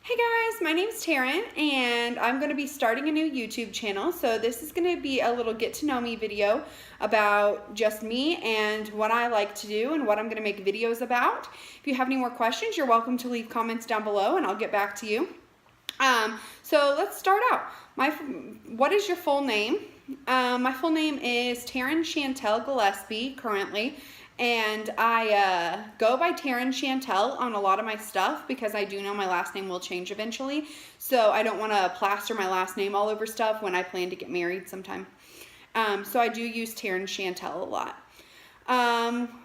Hey guys, my name's Taryn and I'm going to be starting a new YouTube channel. So this is going to be a little get to know me video about just me and what I like to do and what I'm going to make videos about. If you have any more questions, you're welcome to leave comments down below and I'll get back to you. So let's start out. What is your full name? My full name is Taryn Chantel Gillespie currently. And I go by Taryn Chantel on a lot of my stuff because I do know my last name will change eventually. So I don't want to plaster my last name all over stuff when I plan to get married sometime. So I do use Taryn Chantel a lot.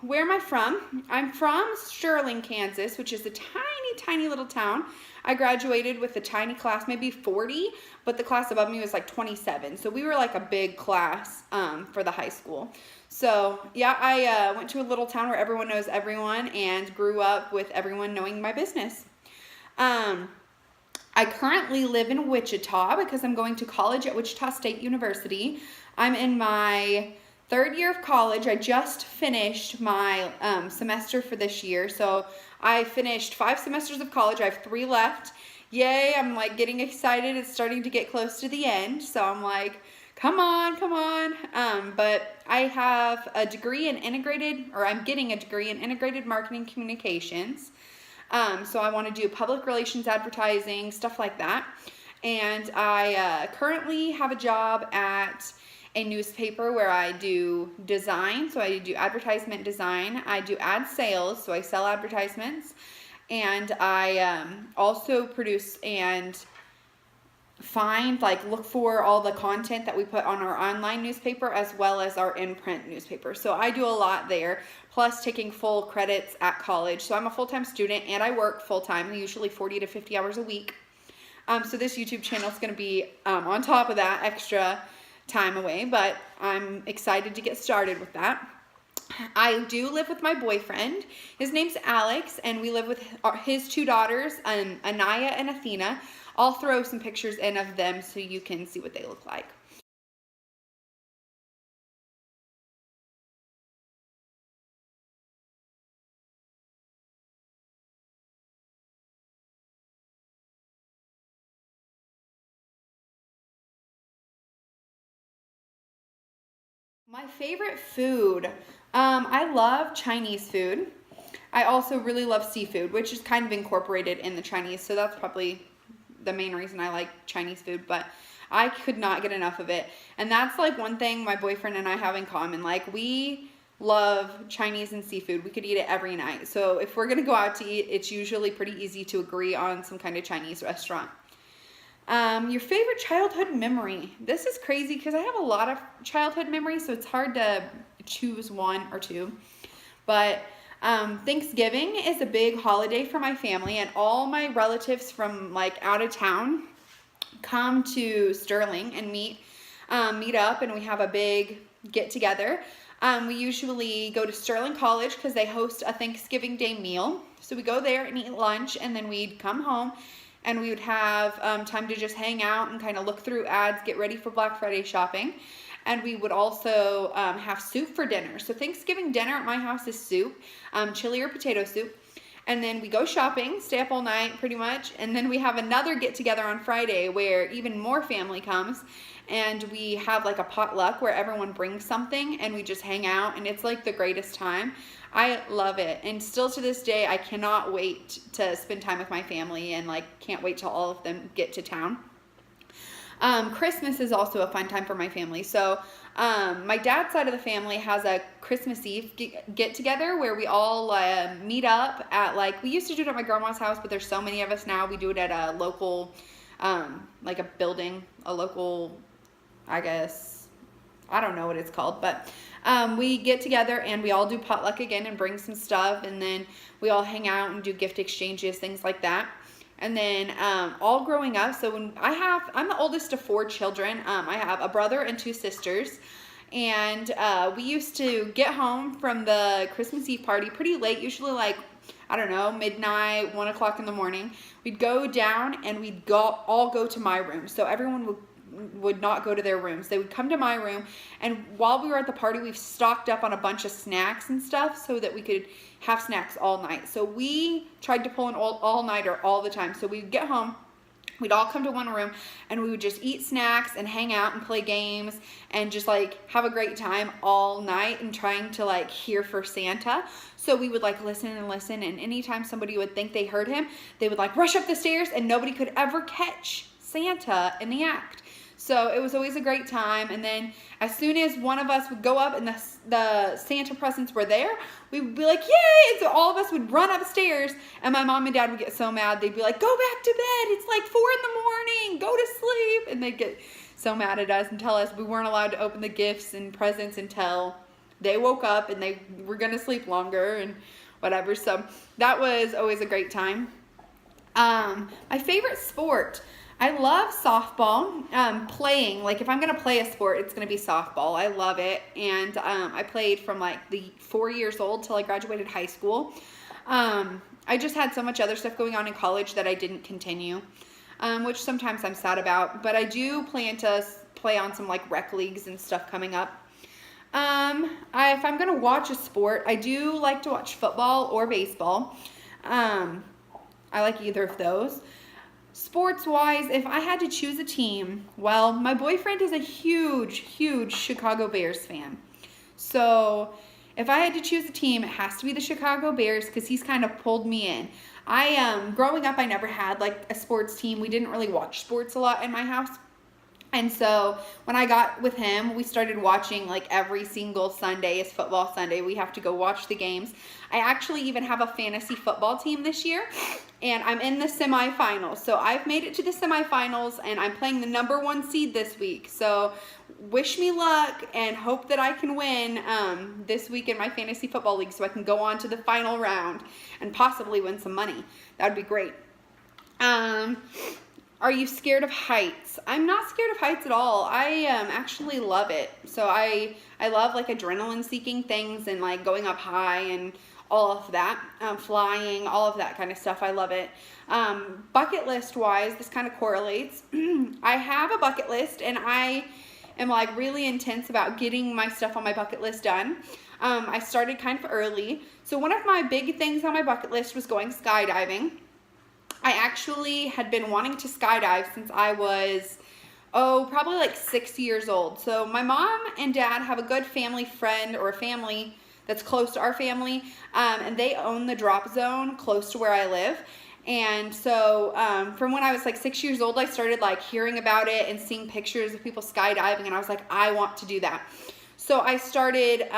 Where am I from? I'm from Sterling, Kansas, which is a tiny little town. I graduated with a tiny class, maybe 40, but the class above me was like 27. So we were like a big class for the high school. So yeah, I went to a little town where everyone knows everyone and grew up with everyone knowing my business. I currently live in Wichita because I'm going to college at Wichita State University. I'm in my third year of college. I just finished my semester for this year. So I finished 5 semesters of college. I have 3 left. Yay, I'm like getting excited. It's starting to get close to the end. So I'm like, come on. But I have a degree in I'm getting a degree in integrated marketing communications. So I want to do public relations, advertising, stuff like that. And I currently have a job at a newspaper where I do design. So I do advertisement design. I do ad sales. So I sell advertisements. And I also produce and look for all the content that we put on our online newspaper as well as our in-print newspaper. So I do a lot there, plus taking full credits at college. So I'm a full-time student and I work full-time, usually 40 to 50 hours a week. So this YouTube channel is going to be on top of that extra time away, but I'm excited to get started with that. I do live with my boyfriend. His name's Alex, and we live with his 2 daughters, Anaya and Athena. I'll throw some pictures in of them so you can see what they look like. My favorite food. I love Chinese food. I also really love seafood, which is kind of incorporated in the Chinese, so that's probably the main reason I like Chinese food, but I could not get enough of it. And that's like one thing my boyfriend and I have in common. Like, we love Chinese and seafood. We could eat it every night. So if we're gonna go out to eat, it's usually pretty easy to agree on some kind of Chinese restaurant. Your favorite childhood memory. This is crazy because I have a lot of childhood memories, so it's hard to choose 1 or 2. But Thanksgiving is a big holiday for my family, and all my relatives from like out of town come to Sterling and meet up, and we have a big get together. We usually go to Sterling College because they host a Thanksgiving Day meal. So we go there and eat lunch, and then we'd come home and we would have time to just hang out and kind of look through ads, get ready for Black Friday shopping. And we would also have soup for dinner. So Thanksgiving dinner at my house is soup, chili or potato soup. And then we go shopping, stay up all night pretty much. And then we have another get together on Friday where even more family comes. And we have like a potluck where everyone brings something and we just hang out. And it's like the greatest time. I love it. And still to this day, I cannot wait to spend time with my family and like can't wait till all of them get to town. Christmas is also a fun time for my family. So my dad's side of the family has a Christmas Eve get together where we all meet up at, like, we used to do it at my grandma's house, but there's so many of us now. We do it at a local, like a building, a local, I guess, I don't know what it's called, but we get together and we all do potluck again and bring some stuff, and then we all hang out and do gift exchanges, things like that. And then all growing up, so I'm the oldest of 4 children. I have a brother and 2 sisters. And we used to get home from the Christmas Eve party pretty late, usually like, I don't know, midnight, 1 o'clock in the morning. We'd go down and we'd all go to my room. So everyone would would not go to their rooms. They would come to my room, and while we were at the party, we've stocked up on a bunch of snacks and stuff so that we could have snacks all night. So we tried to pull an all-nighter all the time. So we'd get home, we'd all come to one room, and we would just eat snacks and hang out and play games and just like have a great time all night and trying to like hear for Santa. So we would like listen and listen, and anytime somebody would think they heard him, they would like rush up the stairs, and nobody could ever catch Santa in the act. So it was always a great time. And then as soon as one of us would go up and the Santa presents were there, we would be like, yay! And so all of us would run upstairs, and my mom and dad would get so mad. They'd be like, go back to bed. It's like 4 a.m. Go to sleep. And they'd get so mad at us and tell us we weren't allowed to open the gifts and presents until they woke up and they were going to sleep longer and whatever. So that was always a great time. My favorite sport, I love softball. Playing, like if I'm going to play a sport, it's going to be softball. I love it. And I played from like the 4 years old till I graduated high school. I just had so much other stuff going on in college that I didn't continue, which sometimes I'm sad about. But I do plan to play on some like rec leagues and stuff coming up. If I'm going to watch a sport, I do like to watch football or baseball. I like either of those. Sports-wise, if I had to choose a team, well, my boyfriend is a huge, huge Chicago Bears fan. So if I had to choose a team, it has to be the Chicago Bears because he's kind of pulled me in. Growing up, I never had like a sports team. We didn't really watch sports a lot in my house. And so when I got with him, we started watching like every single Sunday is football Sunday. We have to go watch the games. I actually even have a fantasy football team this year, and I'm in the semifinals. So I've made it to the semifinals, and I'm playing the #1 seed this week. So wish me luck and hope that I can win this week in my fantasy football league so I can go on to the final round and possibly win some money. That would be great. Are you scared of heights? I'm not scared of heights at all. I actually love it. So I love like adrenaline seeking things and like going up high and all of that, flying, all of that kind of stuff. I love it. Bucket list wise, this kind of correlates. I have a bucket list, and I am like really intense about getting my stuff on my bucket list done. I started kind of early. So one of my big things on my bucket list was going skydiving. I actually had been wanting to skydive since I was, probably like 6 years old. So my mom and dad have a good family friend or a family that's close to our family, and they own the drop zone close to where I live. And so from when I was like 6 years old, I started like hearing about it and seeing pictures of people skydiving, and I was like, I want to do that. So I started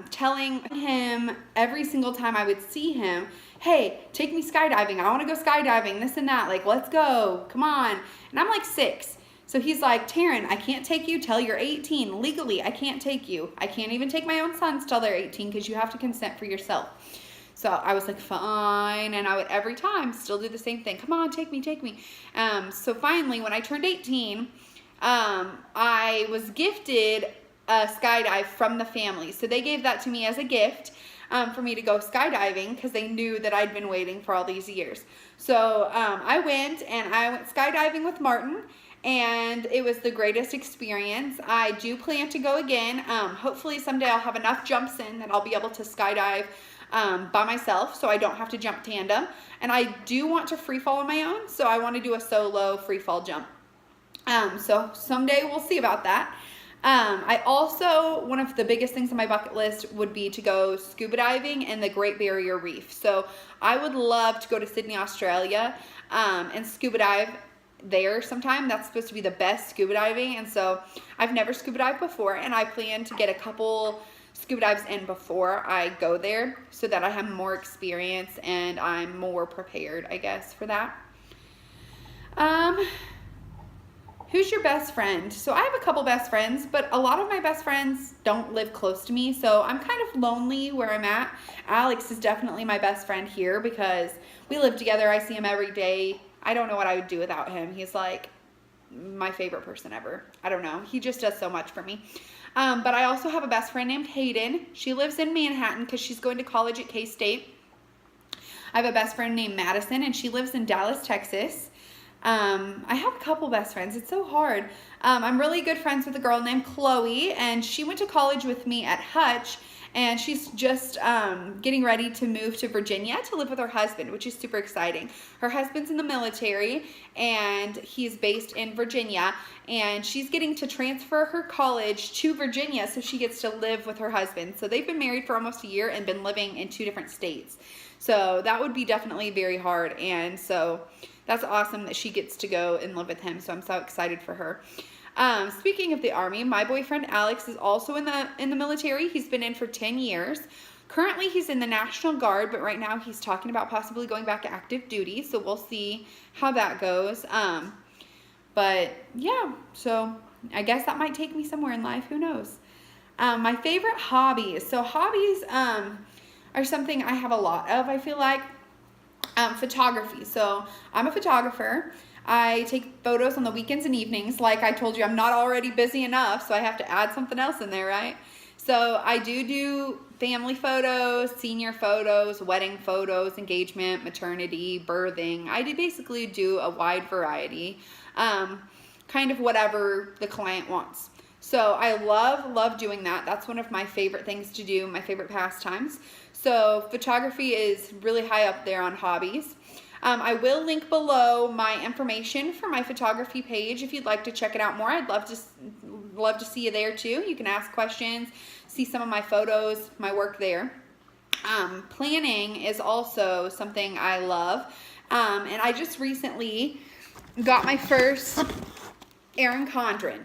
telling him every single time I would see him, hey, take me skydiving. I want to go skydiving, this and that. Like, let's go. Come on. And I'm like 6. So he's like, Taryn, I can't take you till you're 18. Legally, I can't take you. I can't even take my own sons till they're 18 because you have to consent for yourself. So I was like, fine. And I would every time still do the same thing. Come on, take me, take me. So finally, when I turned 18, I was gifted a skydive from the family. So they gave that to me as a gift. For me to go skydiving because they knew that I'd been waiting for all these years. So I went skydiving with Martin, and it was the greatest experience. I do plan to go again. Hopefully someday I'll have enough jumps in that I'll be able to skydive by myself so I don't have to jump tandem. And I do want to free fall on my own, so I want to do a solo free fall jump. So someday we'll see about that. I also, one of the biggest things on my bucket list would be to go scuba diving in the Great Barrier Reef. So I would love to go to Sydney, Australia, and scuba dive there sometime. That's supposed to be the best scuba diving. And so I've never scuba dived before, and I plan to get a couple scuba dives in before I go there so that I have more experience and I'm more prepared, I guess, for that. Who's your best friend? So I have a couple best friends, but a lot of my best friends don't live close to me, so I'm kind of lonely where I'm at. Alex is definitely my best friend here because we live together. I see him every day. I don't know what I would do without him. He's like my favorite person ever. I don't know. He just does so much for me. But I also have a best friend named Hayden. She lives in Manhattan because she's going to college at K-State. I have a best friend named Madison, and she lives in Dallas, Texas. I have a couple best friends. It's so hard. I'm really good friends with a girl named Chloe, and she went to college with me at Hutch, and she's just getting ready to move to Virginia to live with her husband, which is super exciting. Her husband's in the military, and he's based in Virginia, and she's getting to transfer her college to Virginia so she gets to live with her husband. So they've been married for almost a year and been living in 2 different states. So that would be definitely very hard, and so that's awesome that she gets to go and live with him. So I'm so excited for her. Speaking of the Army, my boyfriend Alex is also in the military. He's been in for 10 years. Currently, he's in the National Guard, but right now he's talking about possibly going back to active duty. So we'll see how that goes. But yeah, so I guess that might take me somewhere in life. Who knows? My favorite hobbies. So hobbies are something I have a lot of, I feel like. Photography. So I'm a photographer. I take photos on the weekends and evenings. Like I told you, I'm not already busy enough, so I have to add something else in there, right? So I do family photos, senior photos, wedding photos, engagement, maternity, birthing. I basically do a wide variety, kind of whatever the client wants. So I love doing that. That's one of my favorite things to do, my favorite pastimes. So photography is really high up there on hobbies. I will link below my information for my photography page if you'd like to check it out more. I'd love to see you there too. You can ask questions, see some of my photos, my work there. Planning is also something I love. And I just recently got my first Erin Condren.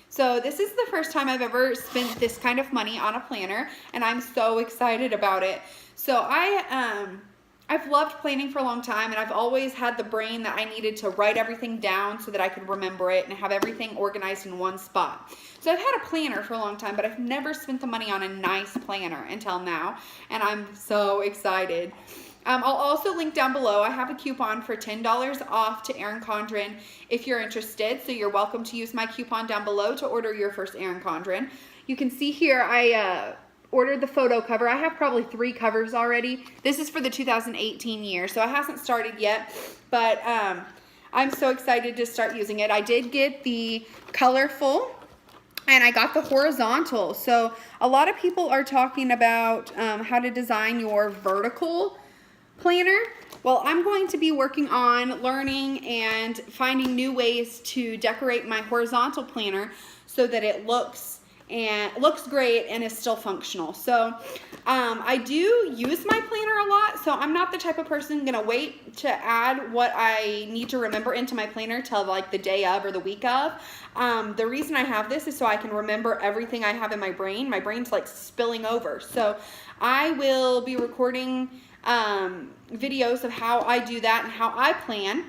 So this is the first time I've ever spent this kind of money on a planner, and I'm so excited about it. So I've loved planning for a long time, and I've always had the brain that I needed to write everything down so that I could remember it and have everything organized in one spot. So I've had a planner for a long time, but I've never spent the money on a nice planner until now, and I'm so excited. I'll also link down below. I have a coupon for $10 off to Erin Condren if you're interested. So you're welcome to use my coupon down below to order your first Erin Condren. You can see here I ordered the photo cover. I have probably 3 covers already. This is for the 2018 year, so it hasn't started yet. But I'm so excited to start using it. I did get the colorful, and I got the horizontal. So a lot of people are talking about how to design your vertical planner. Well, I'm going to be working on learning and finding new ways to decorate my horizontal planner so that it looks great and is still functional. So I do use my planner a lot, so I'm not the type of person gonna wait to add what I need to remember into my planner till like the day of or the week of. The reason I have this is so I can remember everything I have in my brain. My brain's like spilling over. So I will be recording videos of how I do that and how I plan,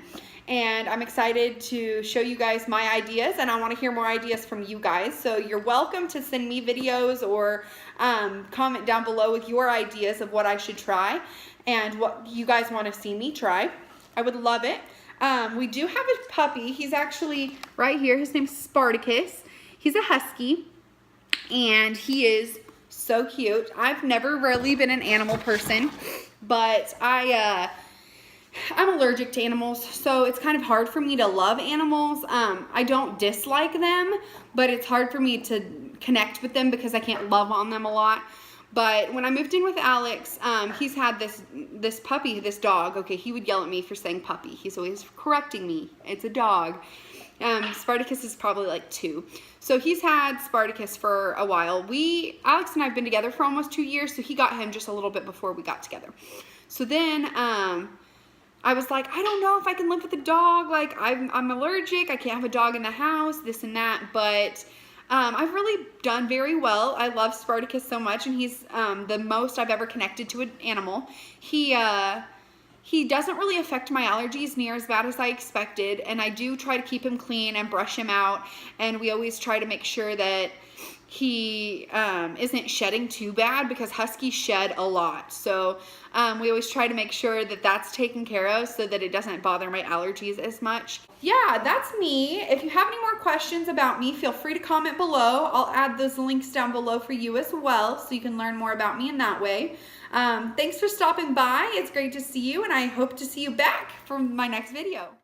and I'm excited to show you guys my ideas, and I want to hear more ideas from you guys. So you're welcome to send me videos or comment down below with your ideas of what I should try and what you guys want to see me try. I would love it. We do have a puppy. He's actually right here. His name's Spartacus. He's a husky, and he is so cute. I've never really been an animal person, but I'm allergic to animals, so it's kind of hard for me to love animals. I don't dislike them, but it's hard for me to connect with them because I can't love on them a lot. But when I moved in with Alex, he's had this puppy, this dog. Okay, he would yell at me for saying puppy. He's always correcting me. It's a dog. Spartacus is probably like 2. So he's had Spartacus for a while. Alex and I have been together for almost 2 years, so he got him just a little bit before we got together. So then I was like, I don't know if I can live with a dog. Like, I'm allergic. I can't have a dog in the house, this and that. But I've really done very well. I love Spartacus so much, and he's the most I've ever connected to an animal. He doesn't really affect my allergies near as bad as I expected, and I do try to keep him clean and brush him out, and we always try to make sure that he isn't shedding too bad, because huskies shed a lot. So we always try to make sure that that's taken care of so that it doesn't bother my allergies as much. Yeah, that's me. If you have any more questions about me, feel free to comment below. I'll add those links down below for you as well, so you can learn more about me in that way. Thanks for stopping by. It's great to see you, and I hope to see you back for my next video.